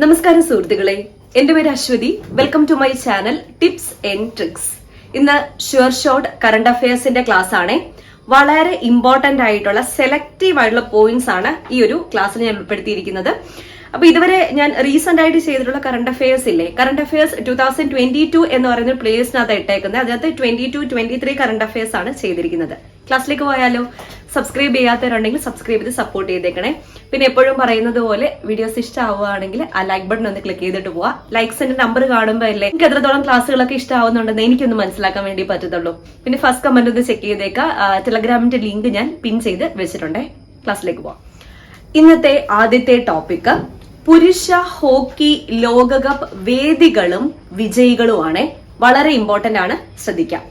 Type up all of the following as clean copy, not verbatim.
നമസ്കാരം സുഹൃത്തുക്കളെ, എന്റെ പേര് Aswathy. Welcome to my channel tips and tricks. ഇന്ന് ഷുവർ ഷോട്ട് കറണ്ട് അഫയേഴ്സിന്റെ ക്ലാസ് ആണ്. വളരെ ഇമ്പോർട്ടന്റ് ആയിട്ടുള്ള സെലക്റ്റീവ് ആയിട്ടുള്ള പോയിന്റ്സ് ആണ് ഈ ഒരു ക്ലാസ്സിൽ ഞാൻ ഉൾപ്പെടുത്തിയിരിക്കുന്നത്. അപ്പൊ ഇതുവരെ ഞാൻ റീസെന്റ് ആയിട്ട് ചെയ്തിട്ടുള്ള കറണ്ട് അഫയേഴ്സ് ഇല്ലേ, കറണ്ട് അഫയേഴ്സ് 2022 എന്ന് പറയുന്ന പ്ലേസിനകത്ത് ഇട്ടേക്കുന്നത്. അതിനകത്ത് 22-23 കറണ്ട് അഫയേഴ്സ് ആണ് ചെയ്തിരിക്കുന്നത്. ക്ലാസ്സിലേക്ക് പോയാലോ? സബ്സ്ക്രൈബ് ചെയ്യാത്തവരുണ്ടെങ്കിൽ സബ്സ്ക്രൈബ് ചെയ്ത് സപ്പോർട്ട് ചെയ്തേക്കണേ. പിന്നെ എപ്പോഴും പറയുന്നത് പോലെ വീഡിയോസ് ഇഷ്ടമാവുകയാണെങ്കിൽ ആ ലൈക്ക് ബട്ടൺ ഒന്ന് ക്ലിക്ക് ചെയ്തിട്ട് പോവാ. ലൈക്സിന്റെ നമ്പർ കാണുമ്പോൾ അല്ലേ എനിക്ക് എത്രത്തോളം ക്ലാസ്സുകളൊക്കെ ഇഷ്ടമാവുന്നുണ്ടെന്ന് എനിക്കൊന്ന് മനസ്സിലാക്കാൻ വേണ്ടി പറ്റത്തുള്ളൂ. പിന്നെ ഫസ്റ്റ് കമന്റ് ഒന്ന് ചെക്ക് ചെയ്തേക്കാം. ടെലഗ്രാമിന്റെ ലിങ്ക് ഞാൻ പിൻ ചെയ്ത് വെച്ചിട്ടുണ്ടേ. ക്ലാസ്സിലേക്ക് പോവാം. ഇന്നത്തെ ആദ്യത്തെ ടോപ്പിക് പുരുഷ ഹോക്കി ലോകകപ്പ് വേദികളും വിജയികളുമാണ്. വളരെ ഇമ്പോർട്ടന്റ് ആണ്, ശ്രദ്ധിക്കാം.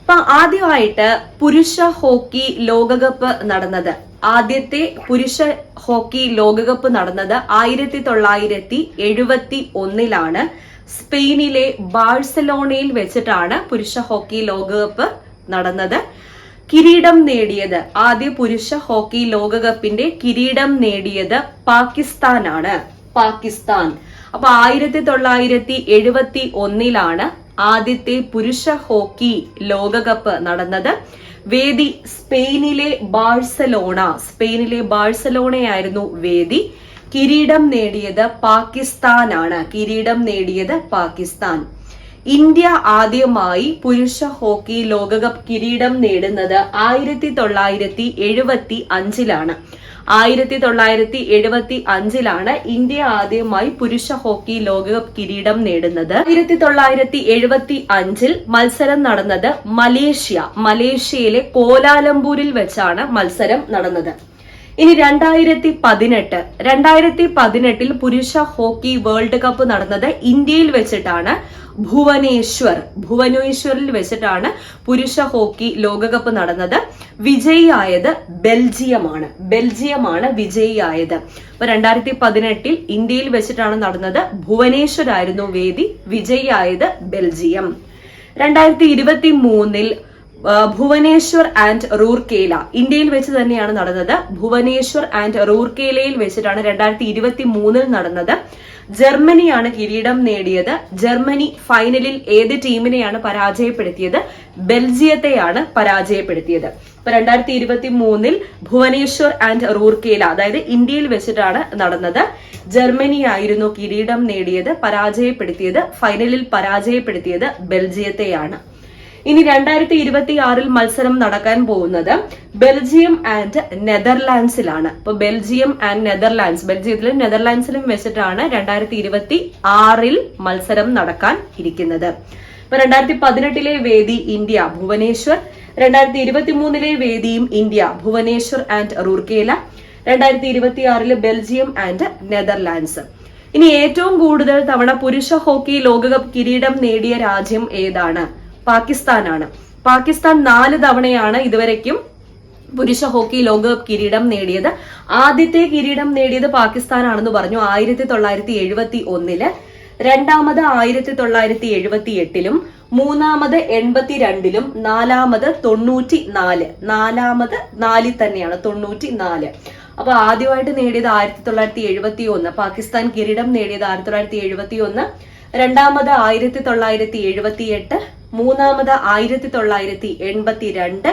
അപ്പൊ ആദ്യമായിട്ട് പുരുഷ ഹോക്കി ലോകകപ്പ് നടന്നത്, ആദ്യത്തെ പുരുഷ ഹോക്കി ലോകകപ്പ് നടന്നത് 1971 സ്പെയിനിലെ ബാഴ്സലോണയിൽ വെച്ചിട്ടാണ് പുരുഷ ഹോക്കി ലോകകപ്പ് നടന്നത്. കിരീടം നേടിയത്, ആദ്യ പുരുഷ ഹോക്കി ലോകകപ്പിന്റെ കിരീടം നേടിയത് പാകിസ്ഥാനാണ്. പാകിസ്ഥാൻ. അപ്പൊ 1971 ആദ്യത്തെ പുരുഷ ഹോക്കി ലോകകപ്പ് നടന്നത്. വേദി സ്പെയിനിലെ ബാഴ്സലോണ. സ്പെയിനിലെ ബാഴ്സലോണയായിരുന്നു വേദി. കിരീടം നേടിയത് പാകിസ്ഥാനാണ്. കിരീടം നേടിയത് പാകിസ്ഥാൻ. ഇന്ത്യ ആദ്യമായി പുരുഷ ഹോക്കി ലോകകപ്പ് കിരീടം നേടുന്നത് 1975 1975 ഇന്ത്യ ആദ്യമായി പുരുഷ ഹോക്കി ലോകകപ്പ് കിരീടം നേടുന്നത്. 1975 മത്സരം നടന്നത് മലേഷ്യയിലെ കോലാലംപൂരിൽ വെച്ചാണ് മത്സരം നടന്നത്. ഇനി 2018 പുരുഷ ഹോക്കി വേൾഡ് കപ്പ് നടന്നത് ഇന്ത്യയിൽ വെച്ചിട്ടാണ്. ഭുവനേശ്വറിൽ വെച്ചിട്ടാണ് പുരുഷ ഹോക്കി ലോകകപ്പ് നടന്നത്. വിജയിയായത് ബെൽജിയമാണ് വിജയിയായത്. അപ്പൊ 2018 ഇന്ത്യയിൽ വെച്ചിട്ടാണ് നടന്നത്. ഭുവനേശ്വരായിരുന്നു വേദി. വിജയിയായത് ബെൽജിയം. 2023 ഭുവനേശ്വർ ആൻഡ് റൂർക്കേല ഇന്ത്യയിൽ വെച്ച് തന്നെയാണ് നടന്നത്. ഭുവനേശ്വർ ആൻഡ് റൂർക്കേലയിൽ വെച്ചിട്ടാണ് 2023 നടന്നത്. ജർമ്മനിയാണ് കിരീടം നേടിയത്. ജർമ്മനി ഫൈനലിൽ ഏത് ടീമിനെയാണ് പരാജയപ്പെടുത്തിയത്? ബെൽജിയത്തെയാണ് പരാജയപ്പെടുത്തിയത്. അപ്പൊ 2023 ഭുവനേശ്വർ ആൻഡ് റൂർക്കേല, അതായത് ഇന്ത്യയിൽ വെച്ചിട്ടാണ് നടന്നത്. ജർമ്മനി ആയിരുന്നു കിരീടം നേടിയത്. ഫൈനലിൽ പരാജയപ്പെടുത്തിയത് ബെൽജിയത്തെയാണ്. ഇനി 2026 മത്സരം നടക്കാൻ പോകുന്നത് ബെൽജിയം ആൻഡ് നെതർലാൻഡ്സിലാണ്. അപ്പൊ ബെൽജിയം ആൻഡ് നെതർലാൻഡ്സ്, ബെൽജിയത്തിലും നെതർലാൻഡ്സിലും വെച്ചിട്ടാണ് 2026 മത്സരം നടക്കാൻ ഇരിക്കുന്നത്. ഇപ്പൊ 2018 വേദി ഇന്ത്യ ഭുവനേശ്വർ, 2023 വേദിയും India Bhubaneswar and Rourkela, 2026 Belgium and Netherlands. ഇനി ഏറ്റവും കൂടുതൽ തവണ പുരുഷ ഹോക്കി ലോകകപ്പ് കിരീടം നേടിയ രാജ്യം ഏതാണ്? പാകിസ്ഥാനാണ്. പാകിസ്ഥാൻ 4 തവണയാണ് ഇതുവരെയ്ക്കും പുരുഷ ഹോക്കി ലോകകപ്പ് കിരീടം നേടിയത്. ആദ്യത്തെ കിരീടം നേടിയത് പാകിസ്ഥാനാണെന്ന് പറഞ്ഞു 1971, രണ്ടാമത് 1978, മൂന്നാമത് 82, നാലാമത് 94. നാലാമത് 4 തന്നെയാണ്, 94. അപ്പൊ ആദ്യമായിട്ട് നേടിയത് 1971, പാകിസ്ഥാൻ കിരീടം നേടിയത് 1971, രണ്ടാമത് 1978, മൂന്നാമത് 1982,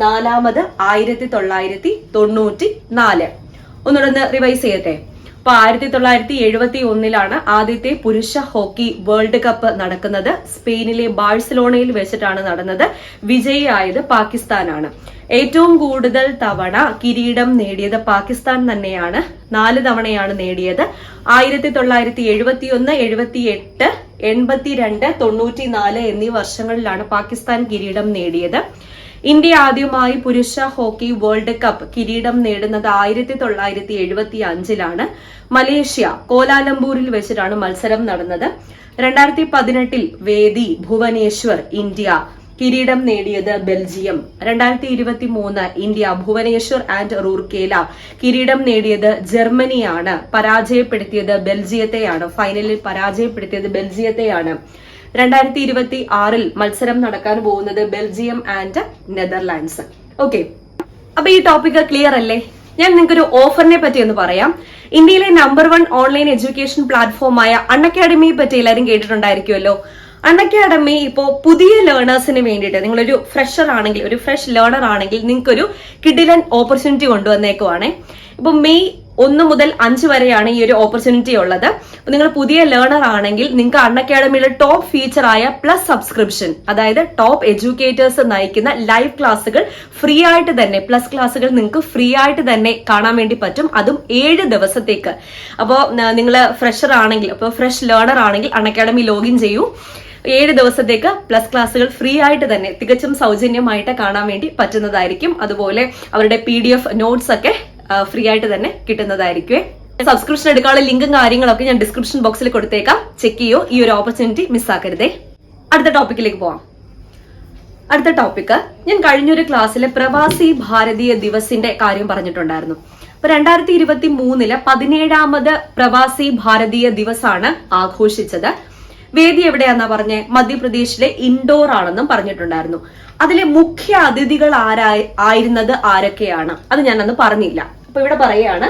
നാലാമത് 1994. ഒന്നുകൂടെ റിവൈസ് ചെയ്യട്ടെ. അപ്പൊ 1971 ആദ്യത്തെ പുരുഷ ഹോക്കി വേൾഡ് കപ്പ് നടക്കുന്നത്. സ്പെയിനിലെ ബാഴ്സലോണയിൽ വെച്ചിട്ടാണ് നടന്നത്. വിജയിയായത് പാകിസ്ഥാനാണ്. ഏറ്റവും കൂടുതൽ തവണ കിരീടം നേടിയത് പാകിസ്ഥാൻ തന്നെയാണ്. 4 തവണയാണ് നേടിയത്. 1971, 78, 82, 94 എന്നീ വർഷങ്ങളിലാണ് പാകിസ്ഥാൻ കിരീടം നേടിയത്. ഇന്ത്യ ആദ്യമായി പുരുഷ ഹോക്കി വേൾഡ് കപ്പ് കിരീടം നേടുന്നത് 1975 മലേഷ്യ കോലാലംപൂരിൽ വെച്ചിട്ടാണ് മത്സരം നടന്നത്. 2018 വേദി ഭുവനേശ്വർ, ഇന്ത്യ. കിരീടം നേടിയത് Belgium. 2023 India Bhubaneswar and Rourkela. കിരീടം നേടിയത് ജർമ്മനിയാണ്. പരാജയപ്പെടുത്തിയത് ബെൽജിയത്തെയാണ്. ഫൈനലിൽ പരാജയപ്പെടുത്തിയത് ബെൽജിയത്തെയാണ്. 2026 മത്സരം നടക്കാൻ പോകുന്നത് ബെൽജിയം ആൻഡ് നെതർലാൻഡ്സ്. ഓക്കെ, അപ്പൊ ഈ ടോപ്പിക് ക്ലിയർ അല്ലേ? ഞാൻ നിങ്ങൾക്കൊരു ഓഫറിനെ പറ്റി ഒന്ന് പറയാം. ഇന്ത്യയിലെ നമ്പർ 1 ഓൺലൈൻ എഡ്യൂക്കേഷൻ പ്ലാറ്റ്ഫോമായ അൺഅക്കാഡമിയെ പറ്റി എല്ലാവരും കേട്ടിട്ടുണ്ടായിരിക്കുമല്ലോ. അൺഅക്കാഡമി ഇപ്പോ പുതിയ ലേണേഴ്സിന് വേണ്ടിയിട്ട്, നിങ്ങളൊരു ഫ്രഷർ ആണെങ്കിൽ, ഒരു ഫ്രഷ് ലേണർ ആണെങ്കിൽ നിങ്ങൾക്കൊരു കിഡിലൻ ഓപ്പർച്യൂണിറ്റി കൊണ്ടുവന്നേക്കുവാണേ. ഇപ്പൊ മെയ് 1 മുതൽ 5 വരെയാണ് ഈ ഒരു ഓപ്പർച്യൂണിറ്റി ഉള്ളത്. നിങ്ങൾ പുതിയ ലേണർ ആണെങ്കിൽ നിങ്ങൾക്ക് അൺഅക്കാഡമിയുടെ ടോപ്പ് ഫീച്ചർ ആയ പ്ലസ് സബ്സ്ക്രിപ്ഷൻ, അതായത് ടോപ്പ് എഡ്യൂക്കേറ്റേഴ്സ് നയിക്കുന്ന ലൈവ് ക്ലാസ്സുകൾ ഫ്രീ ആയിട്ട് തന്നെ, പ്ലസ് ക്ലാസ്സുകൾ നിങ്ങൾക്ക് ഫ്രീ ആയിട്ട് തന്നെ കാണാൻ വേണ്ടി പറ്റും, അതും 7 ദിവസത്തേക്ക്. അപ്പോൾ നിങ്ങൾ ഫ്രഷർ ആണെങ്കിൽ, അപ്പോൾ ഫ്രഷ് ലേണർ ആണെങ്കിൽ അൺഅക്കാഡമി ലോഗിൻ ചെയ്യൂ. 7 ദിവസത്തേക്ക് പ്ലസ് ക്ലാസ്സുകൾ ഫ്രീ ആയിട്ട് തന്നെ തികച്ചും സൗജന്യമായിട്ട് കാണാൻ വേണ്ടി പറ്റുന്നതായിരിക്കും. അതുപോലെ അവരുടെ PDF നോട്ട്സ് ഒക്കെ ഫ്രീ ആയിട്ട് തന്നെ കിട്ടുന്നതായിരിക്കും. സബ്സ്ക്രിപ്ഷൻ എടുക്കാനുള്ള ലിങ്കും കാര്യങ്ങളൊക്കെ ഞാൻ ഡിസ്ക്രിപ്ഷൻ ബോക്സിൽ കൊടുത്തേക്കാം, ചെക്ക് ചെയ്യോ. ഈ ഒരു ഓപ്പർച്യൂണിറ്റി മിസ്സാക്കരുതേ. അടുത്ത ടോപ്പിക്കിലേക്ക് പോവാം. അടുത്ത ടോപ്പിക്ക്, ഞാൻ കഴിഞ്ഞൊരു ക്ലാസ്സിലെ പ്രവാസി ഭാരതീയ ദിവസിന്റെ കാര്യം പറഞ്ഞിട്ടുണ്ടായിരുന്നു. അപ്പൊ 2023 17ാമത് പ്രവാസി ഭാരതീയ ദിവസാണ് ആഘോഷിച്ചത്. വേദി എവിടെയാന്നാ പറഞ്ഞേ? മധ്യപ്രദേശിലെ ഇൻഡോർ ആണെന്നും പറഞ്ഞിട്ടുണ്ടായിരുന്നു. അതിലെ മുഖ്യ അതിഥികൾ ആയിരുന്നത് ആരൊക്കെയാണ് അത് ഞാനന്ന് പറഞ്ഞില്ല. അപ്പൊ ഇവിടെ പറയാണ്,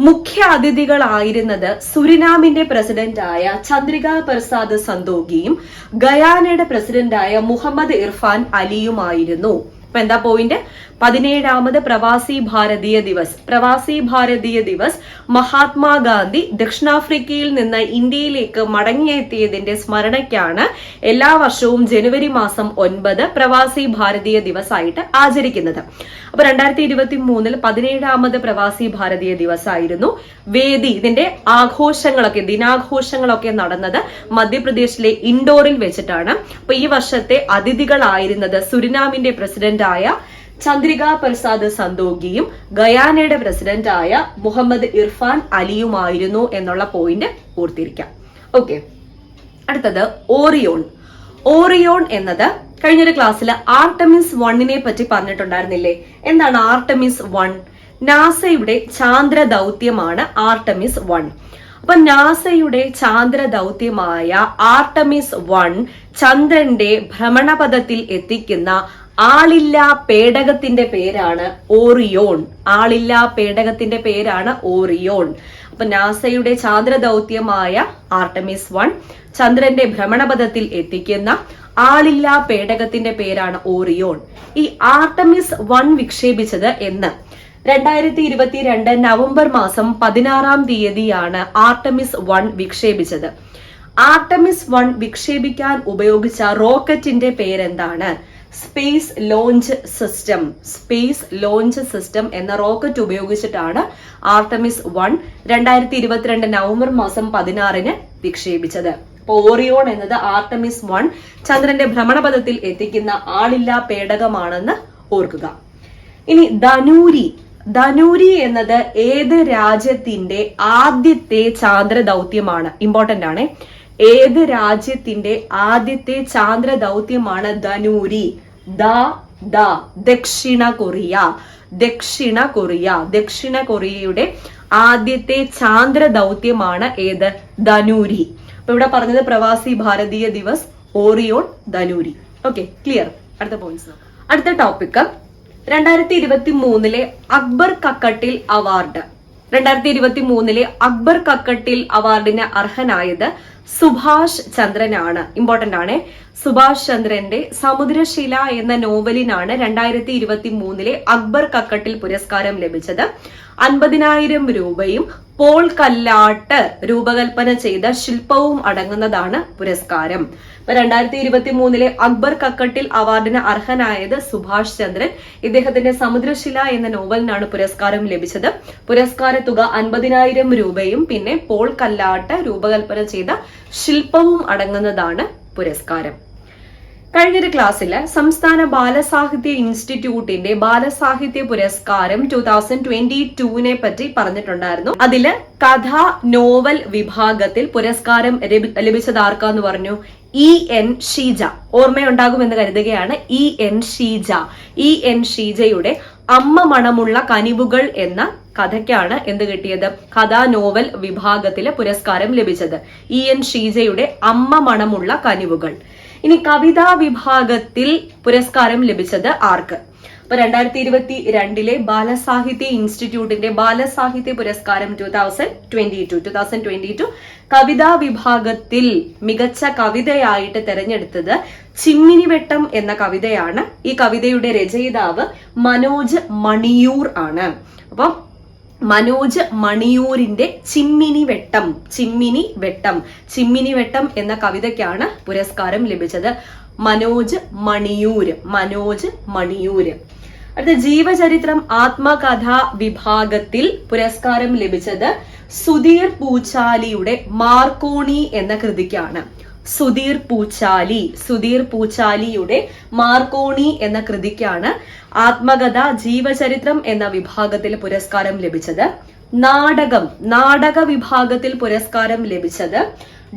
മുഖ്യ അതിഥികളായിരുന്നത് സുരിനാമിന്റെ പ്രസിഡന്റായ ചന്ദ്രിക പ്രസാദ് സന്തോഖിയും ഗയാനയുടെ പ്രസിഡന്റായ മുഹമ്മദ് ഇർഫാൻ അലിയുമായിരുന്നു. അപ്പൊ എന്താ പോയിന്റ്? 17ാമത് പ്രവാസി ഭാരതീയ ദിവസ്. പ്രവാസി ഭാരതീയ ദിവസ് മഹാത്മാഗാന്ധി ദക്ഷിണാഫ്രിക്കയിൽ നിന്ന് ഇന്ത്യയിലേക്ക് മടങ്ങിയെത്തിയതിന്റെ സ്മരണയ്ക്കാണ് എല്ലാ വർഷവും ജനുവരി മാസം 9 പ്രവാസി ഭാരതീയ ദിവസായിട്ട് ആചരിക്കുന്നത്. അപ്പൊ 2023 17ാമത് പ്രവാസി ഭാരതീയ ദിവസായിരുന്നു. വേദി, ഇതിന്റെ ആഘോഷങ്ങളൊക്കെ, ദിനാഘോഷങ്ങളൊക്കെ നടന്നത് മധ്യപ്രദേശിലെ ഇൻഡോറിൽ വെച്ചിട്ടാണ്. അപ്പൊ ഈ വർഷത്തെ അതിഥികളായിരുന്നത് സുരിനാമിന്റെ പ്രസിഡന്റായ ചന്ദ്രിക പ്രസാദ് സന്തോഖിയും ഗയാനയുടെ പ്രസിഡന്റായ മുഹമ്മദ് ഇർഫാൻ അലിയുമായിരുന്നു എന്നുള്ള പോയിന്റ് ഓർത്തിരിക്കാം. ഓക്കെ, അടുത്തത് ഓറിയോൺ. ഓറിയോൺ എന്നത് കഴിഞ്ഞൊരു ക്ലാസ്സിൽ ആർടെമിസ് 1 പറ്റി പറഞ്ഞിട്ടുണ്ടായിരുന്നില്ലേ? എന്താണ് ആർടെമിസ് 1? നാസയുടെ ചാന്ദ്ര ദൗത്യമാണ് ആർടെമിസ് 1. അപ്പൊ നാസയുടെ ചാന്ദ്ര ദൗത്യമായ ആർടെമിസ് 1 ചന്ദ്രന്റെ ഭ്രമണപഥത്തിൽ എത്തിക്കുന്ന ആളില്ലാ പേടകത്തിന്റെ പേരാണ് ഓറിയോൺ. ആളില്ലാ പേടകത്തിന്റെ പേരാണ് ഓറിയോൺ. അപ്പൊ നാസയുടെ ചാന്ദ്ര ദൗത്യമായ ആർടെമിസ് 1 ചന്ദ്രന്റെ ഭ്രമണപഥത്തിൽ എത്തിക്കുന്ന ആളില്ലാ പേടകത്തിന്റെ പേരാണ് ഓറിയോൺ. ഈ ആർടെമിസ് 1 വിക്ഷേപിച്ചത് എന്ന് 2022 നവംബർ മാസം 16-ാം തീയതിയാണ് ആർടെമിസ് 1 വിക്ഷേപിച്ചത്. ആർടെമിസ് 1 വിക്ഷേപിക്കാൻ ഉപയോഗിച്ച റോക്കറ്റിന്റെ പേരെന്താണ്? Space launch system. Space launch system എന്ന റോക്കറ്റ് ഉപയോഗിച്ചിട്ടാണ് ആർടെമിസ് 1 2022 നവംബർ മാസം 16-ന് വിക്ഷേപിച്ചത്. അപ്പൊ ഓറിയോൺ എന്നത് ആർടെമിസ് 1 ചന്ദ്രന്റെ ഭ്രമണപഥത്തിൽ എത്തിക്കുന്ന ആളില്ലാ പേടകമാണെന്ന് ഓർക്കുക. ഇനി ധനൂരി. ധനൂരി എന്നത് ഏത് രാജ്യത്തിന്റെ ആദ്യത്തെ ചാന്ദ്ര ദൗത്യമാണ്? ഇമ്പോർട്ടന്റ് ആണ്. ഏത് രാജ്യത്തിന്റെ ആദ്യത്തെ ചാന്ദ്ര ദൗത്യമാണ് ധനൂരി? ദക്ഷിണ കൊറിയ. ദക്ഷിണ കൊറിയ. ദക്ഷിണ കൊറിയയുടെ ആദ്യത്തെ ചാന്ദ്ര ദൗത്യമാണ് ഏത്? ധനൂരി. അപ്പൊ ഇവിടെ പറഞ്ഞത് പ്രവാസി ഭാരതീയ ദിവസ്, ഓറിയോൺ, ധനൂരി. Okay, clear. അടുത്ത പോയിന്റ്സ്. അടുത്ത ടോപ്പിക് 2023 അക്ബർ കക്കട്ടിൽ അവാർഡ്. 2023 അക്ബർ കക്കട്ടിൽ അവാർഡിന് അർഹനായത് സുഭാഷ് ചന്ദ്രനാണ്. ഇമ്പോർട്ടന്റ് ആണ്. സുഭാഷ് ചന്ദ്രന്റെ സമുദ്രശില എന്ന നോവലിനാണ് 2023 അക്ബർ കക്കട്ടിൽ പുരസ്കാരം ലഭിച്ചത്. 50,000 രൂപയും പോൾ കല്ലാട്ട് രൂപകൽപ്പന ചെയ്ത ശില്പവും അടങ്ങുന്നതാണ് പുരസ്കാരം. 2023 അക്ബർ കക്കട്ടിൽ അവാർഡിന് അർഹനായത് സുഭാഷ് ചന്ദ്രൻ. ഇദ്ദേഹത്തിന്റെ സമുദ്രശില എന്ന നോവലിനാണ് പുരസ്കാരം ലഭിച്ചത്. പുരസ്കാര തുക 50,000 രൂപയും പിന്നെ പോൾ കല്ലാട്ട് രൂപകൽപ്പന ചെയ്ത ശില്പവും അടങ്ങുന്നതാണ് പുരസ്കാരം. കഴിഞ്ഞൊരു ക്ലാസ്സില് സംസ്ഥാന ബാലസാഹിത്യ ഇൻസ്റ്റിറ്റ്യൂട്ടിന്റെ ബാലസാഹിത്യ പുരസ്കാരം 2022 പറ്റി പറഞ്ഞിട്ടുണ്ടായിരുന്നു. അതില് കഥ നോവൽ വിഭാഗത്തിൽ പുരസ്കാരം ലഭിച്ചത് ആർക്കാന്ന് പറഞ്ഞു? EN ഷീജ. ഓർമ്മയുണ്ടാകുമെന്ന് കരുതുകയാണ്. EN ഷീജ. EN ഷീജയുടെ അമ്മ മണമുള്ള കനിവുകൾ എന്ന കഥയ്ക്കാണ് എന്ത് കിട്ടിയത്? കഥാ നോവൽ വിഭാഗത്തിലെ പുരസ്കാരം ലഭിച്ചത്. EN ഷീജയുടെ അമ്മ മണമുള്ള കനിവുകൾ. ഇനി കവിതാ വിഭാഗത്തിൽ പുരസ്കാരം ലഭിച്ചത് ആർക്ക്? അപ്പൊ 2022 ബാലസാഹിത്യ ഇൻസ്റ്റിറ്റ്യൂട്ടിന്റെ ബാലസാഹിത്യ പുരസ്കാരം 2022 കവിതാ വിഭാഗത്തിൽ മികച്ച കവിതയായിട്ട് തെരഞ്ഞെടുത്തത് ചിമ്മിനിവെട്ടം എന്ന കവിതയാണ്. ഈ കവിതയുടെ രചയിതാവ് മനോജ് മണിയൂർ ആണ്. അപ്പം മനോജ് മണിയൂരിന്റെ ചിമ്മിനിവെട്ടം എന്ന കവിതയ്ക്കാണ് പുരസ്കാരം ലഭിച്ചത്. മനോജ് മണിയൂര്. അടുത്ത ജീവചരിത്രം ആത്മകഥ വിഭാഗത്തിൽ പുരസ്കാരം ലഭിച്ചത് സുധീർ പൂച്ചാലിയുടെ മാർക്കോണി എന്ന കൃതിക്കാണ്. സുധീർ പൂച്ചാലിയുടെ മാർക്കോണി എന്ന കൃതിക്കാണ് ആത്മകഥ ജീവചരിത്രം എന്ന വിഭാഗത്തിൽ പുരസ്കാരം ലഭിച്ചത്. നാടക വിഭാഗത്തിൽ പുരസ്കാരം ലഭിച്ചത്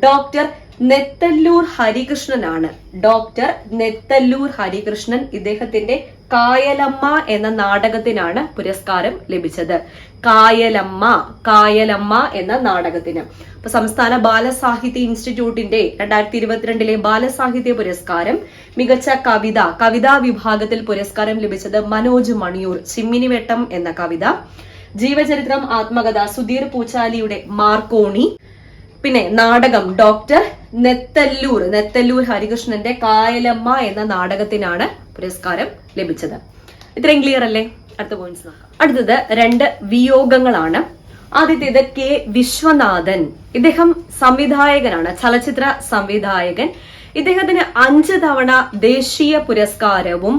ഡോക്ടർ നെത്തല്ലൂർ ഹരികൃഷ്ണനാണ്. ഇദ്ദേഹത്തിന്റെ കായലമ്മ എന്ന നാടകത്തിനാണ് പുരസ്കാരം ലഭിച്ചത്. കായലമ്മ എന്ന നാടകത്തിന്. അപ്പൊ സംസ്ഥാന ബാലസാഹിത്യ ഇൻസ്റ്റിറ്റ്യൂട്ടിന്റെ 2022 ബാലസാഹിത്യ പുരസ്കാരം മികച്ച കവിതാ വിഭാഗത്തിൽ പുരസ്കാരം ലഭിച്ചത് മനോജ് മണിയൂർ, ചിമ്മിനിവെട്ടം എന്ന കവിത. ജീവചരിത്രം ആത്മകഥ സുധീർ പൂച്ചാലിയുടെ മാർക്കോണി. പിന്നെ നാടകം ഡോക്ടർ നെത്തല്ലൂർ ഹരികൃഷ്ണന്റെ കായലമ്മ എന്ന നാടകത്തിനാണ് പുരസ്കാരം ലഭിച്ചത്. ഇത്രയും ക്ലിയർ അല്ലേ? അടുത്ത പോയിന്റ്സ് നോക്കാം. അടുത്തത് 2 വിയോഗങ്ങളാണ്. ആദ്യത്തേത് കെ വിശ്വനാഥൻ. ഇദ്ദേഹം സംവിധായകനാണ്, ചലച്ചിത്ര സംവിധായകൻ. ഇദ്ദേഹത്തിന് 5 തവണ ദേശീയ പുരസ്കാരവും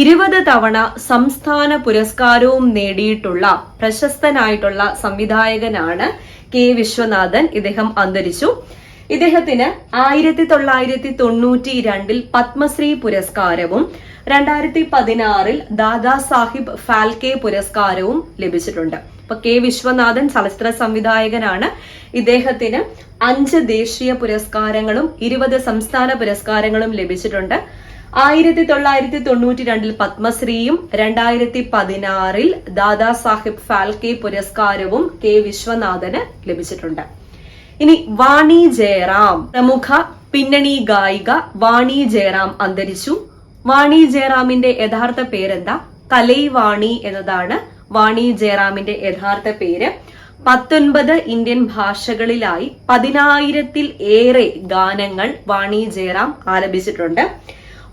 20 തവണ സംസ്ഥാന പുരസ്കാരവും നേടിയിട്ടുള്ള പ്രശസ്തനായിട്ടുള്ള സംവിധായകനാണ് കെ വിശ്വനാഥൻ. ഇദ്ദേഹം അന്തരിച്ചു. ഇദ്ദേഹത്തിന് 1992 പത്മശ്രീ പുരസ്കാരവും 2016 ദാദാ സാഹിബ് ഫാൽക്കെ പുരസ്കാരവും ലഭിച്ചിട്ടുണ്ട്. അപ്പൊ കെ വിശ്വനാഥൻ ചലച്ചിത്ര സംവിധായകനാണ്. ഇദ്ദേഹത്തിന് 5 ദേശീയ പുരസ്കാരങ്ങളും 20 സംസ്ഥാന പുരസ്കാരങ്ങളും ലഭിച്ചിട്ടുണ്ട്. 1992 പത്മശ്രീയും 2016 ദാദാ സാഹിബ് ഫാൽക്കെ പുരസ്കാരവും കെ വിശ്വനാഥന് ലഭിച്ചിട്ടുണ്ട്. ഇനി വാണി ജയറാം, പ്രമുഖ പിന്നണി ഗായിക വാണി ജയറാം അന്തരിച്ചു. വാണി ജയറാമിന്റെ യഥാർത്ഥ പേരെന്താ? കലൈവാണി എന്നതാണ് വാണി ജയറാമിന്റെ യഥാർത്ഥ പേര്. 19 ഇന്ത്യൻ ഭാഷകളിലായി 10,000-ൽ ഏറെ ഗാനങ്ങൾ വാണി ജയറാം ആലപിച്ചിട്ടുണ്ട്.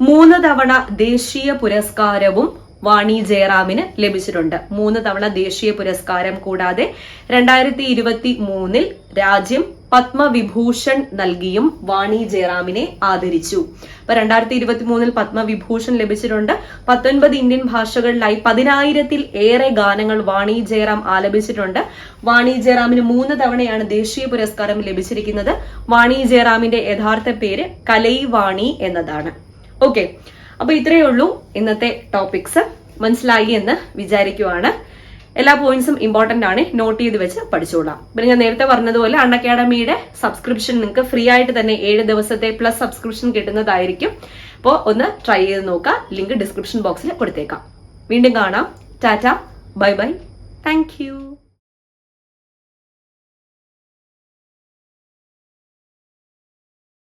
3 തവണ ദേശീയ പുരസ്കാരവും വാണി ജയറാമിന് ലഭിച്ചിട്ടുണ്ട്. 3 തവണ ദേശീയ പുരസ്കാരം കൂടാതെ 2023 രാജ്യം പത്മവിഭൂഷൺ നൽകിയും വാണി ജയറാമിനെ ആദരിച്ചു. അപ്പൊ 2023 പത്മവിഭൂഷൺ ലഭിച്ചിട്ടുണ്ട്. 19 ഇന്ത്യൻ ഭാഷകളിലായി 10,000-ൽ ഏറെ ഗാനങ്ങൾ വാണി ജയറാം ആലപിച്ചിട്ടുണ്ട്. വാണി ജയറാമിന് 3 തവണയാണ് ദേശീയ പുരസ്കാരം ലഭിച്ചിരിക്കുന്നത്. വാണി ജയറാമിന്റെ യഥാർത്ഥ പേര് കലൈവാണി എന്നതാണ്. ഓക്കെ, അപ്പൊ ഇത്രയേ ഉള്ളൂ ഇന്നത്തെ ടോപ്പിക്സ്. മനസ്സിലായി എന്ന് വിചാരിക്കുവാണ്. എല്ലാ പോയിന്റ്സും ഇമ്പോർട്ടന്റ് ആണ്, നോട്ട് ചെയ്ത് വെച്ച് പഠിച്ചോളാം. പിന്നെ ഞാൻ നേരത്തെ പറഞ്ഞതുപോലെ അൺഅക്കാഡമിയുടെ സബ്സ്ക്രിപ്ഷൻ നിങ്ങൾക്ക് ഫ്രീ ആയിട്ട് തന്നെ 7 ദിവസത്തെ പ്ലസ് സബ്സ്ക്രിപ്ഷൻ കിട്ടുന്നതായിരിക്കും. അപ്പോൾ ഒന്ന് ട്രൈ ചെയ്ത് നോക്കാം. ലിങ്ക് ഡിസ്ക്രിപ്ഷൻ ബോക്സിൽ കൊടുത്തേക്കാം. വീണ്ടും കാണാം. Tata, bye bye, thank you.